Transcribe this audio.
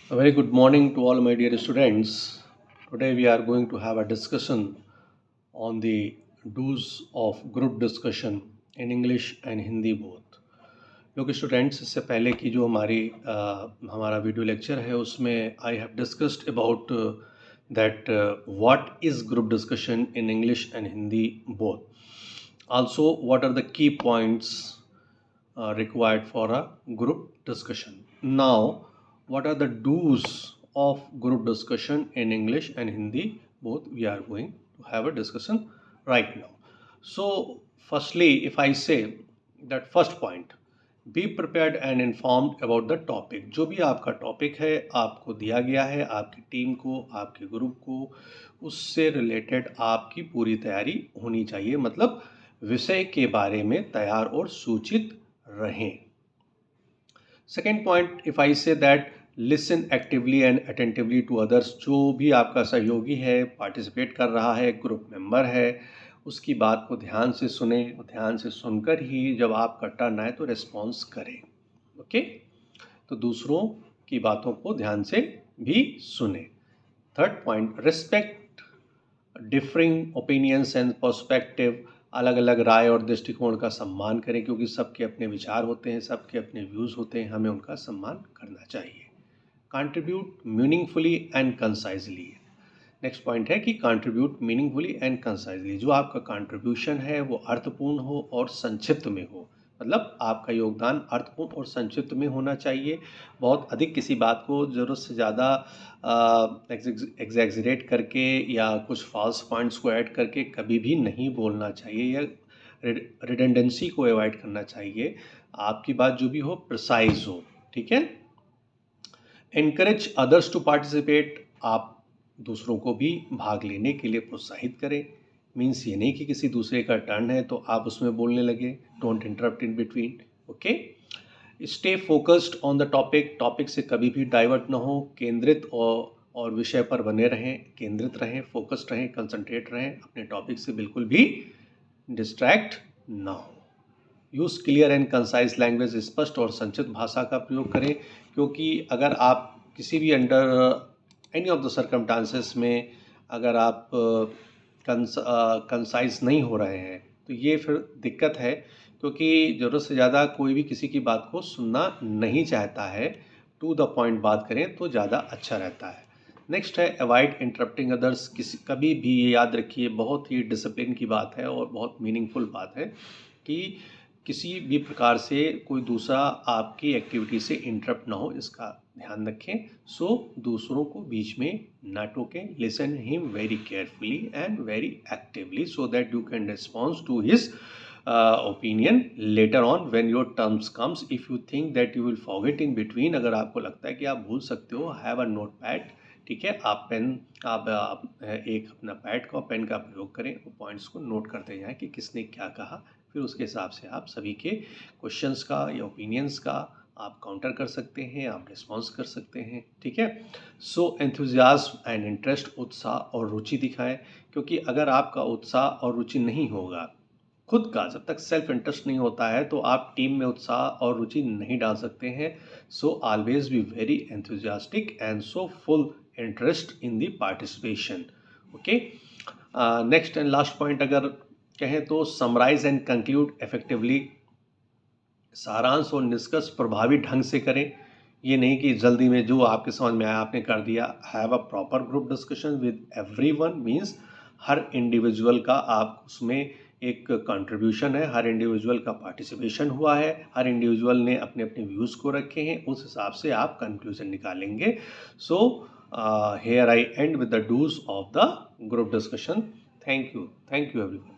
A very good morning to all my dear students. Today we are going to have a discussion on the do's of group discussion in English and Hindi both. क्योंकि students इससे पहले की जो हमारा video lecture है उसमें I have discussed about that what is group discussion in English and Hindi both. Also, what are the key points required for a group discussion? Now, what are the do's of group discussion in English and Hindi? Both we are going to have a discussion right now. So, firstly, if I say that first point, be prepared and informed about the topic. जो भी आपका topic है आपको दिया गया है, आपकी team को, आपके ग्रुप को, उससे रिलेटेड आपकी पूरी तैयारी होनी चाहिए. मतलब विषय के बारे में तैयार और सूचित रहें. Second point, if I say that listen actively and attentively to others. जो भी आपका सहयोगी है, पार्टिसिपेट कर रहा है, ग्रुप मेंबर है, उसकी बात को ध्यान से सुने. ध्यान से सुनकर ही जब आपका टर्न आए तो रिस्पॉन्स करें. ओके, तो दूसरों की बातों को ध्यान से भी सुने. Third point, respect differing opinions and perspective. अलग अलग राय और दृष्टिकोण का सम्मान करें, क्योंकि सबके अपने विचार होते हैं, सबके अपने व्यूज़ होते हैं, हमें उनका सम्मान करना चाहिए. Contribute meaningfully and concisely. Next point है कि कंट्रीब्यूट मीनिंगफुली एंड कंसाइजली. जो आपका कंट्रीब्यूशन है वो अर्थपूर्ण हो और संक्षिप्त में हो. मतलब आपका योगदान अर्थपूर्ण और संक्षिप्त में होना चाहिए. बहुत अधिक किसी बात को ज़रूरत से ज़्यादा एग्जैगरेट करके या कुछ फॉल्स पॉइंट्स को ऐड करके कभी भी नहीं बोलना चाहिए, या रिडेंडेंसी को अवॉइड करना चाहिए. आपकी बात जो भी हो प्रिसाइज हो. ठीक है. Encourage others to participate. आप दूसरों को भी भाग लेने के लिए प्रोत्साहित करें. मीन्स ये नहीं कि किसी दूसरे का टर्न है तो आप उसमें बोलने लगे. Don't interrupt in between. Okay. Stay focused on the topic. Topic से कभी भी डाइवर्ट ना हो. केंद्रित और विषय पर बने रहें, केंद्रित रहें, फोकस्ड रहें, कंसंट्रेट रहें. अपने टॉपिक से बिल्कुल भी डिस्ट्रैक्ट ना हो. Use clear and concise language. स्पष्ट और संक्षिप्त भाषा का प्रयोग करें, क्योंकि अगर आप किसी भी under any of the circumstances में अगर आप कंसाइज नहीं हो रहे हैं तो ये फिर दिक्कत है, क्योंकि ज़रूरत से ज़्यादा कोई भी किसी की बात को सुनना नहीं चाहता है. टू द पॉइंट बात करें तो ज़्यादा अच्छा रहता है. नेक्स्ट है अवॉइड इंटरप्टिंग अदर्स. कभी भी ये याद रखिए, बहुत ही डिसिप्लिन की बात है और बहुत मीनिंगफुल बात है कि किसी भी प्रकार से कोई दूसरा आपकी एक्टिविटी से इंटरप्ट ना हो, इसका ध्यान रखें. सो दूसरों को बीच में ना टोकें. Listen him very carefully and very actively so that you can response to his opinion later on when your terms comes. If you think that you will forget in between, अगर आपको लगता है कि आप भूल सकते हो, हैव अ नोट पैड. ठीक है, आप एक अपना पैड का पेन का प्रयोग करें, वो पॉइंट्स को नोट करते जाएं कि किसने क्या कहा. फिर उसके हिसाब से आप सभी के क्वेश्चंस का या ओपिनियंस का आप काउंटर कर सकते हैं, आप रिस्पॉन्स कर सकते हैं. ठीक है. सो एंथुजियाज्म एंड इंटरेस्ट. उत्साह और रुचि दिखाएं, क्योंकि अगर आपका उत्साह और रुचि नहीं होगा खुद का, जब तक सेल्फ इंटरेस्ट नहीं होता है तो आप टीम में उत्साह और रुचि नहीं डाल सकते हैं. So always be very enthusiastic and so full interest in the participation. Okay. Next and last point अगर कहें तो समराइज एंड कंक्लूड इफेक्टिवली. सारांश और निष्कर्ष प्रभावी ढंग से करें. ये नहीं कि जल्दी में जो आपके समझ में आया आपने कर दिया. Have a proper group discussion with everyone. Means her individual का आप उसमें एक कंट्रीब्यूशन है, हर इंडिविजुअल का पार्टिसिपेशन हुआ है, हर इंडिविजुअल ने अपने अपने व्यूज़ को रखे हैं. उस हिसाब से आप कंक्लूजन निकालेंगे. सो here I end with the do's of the group discussion. Thank you. Thank you everyone.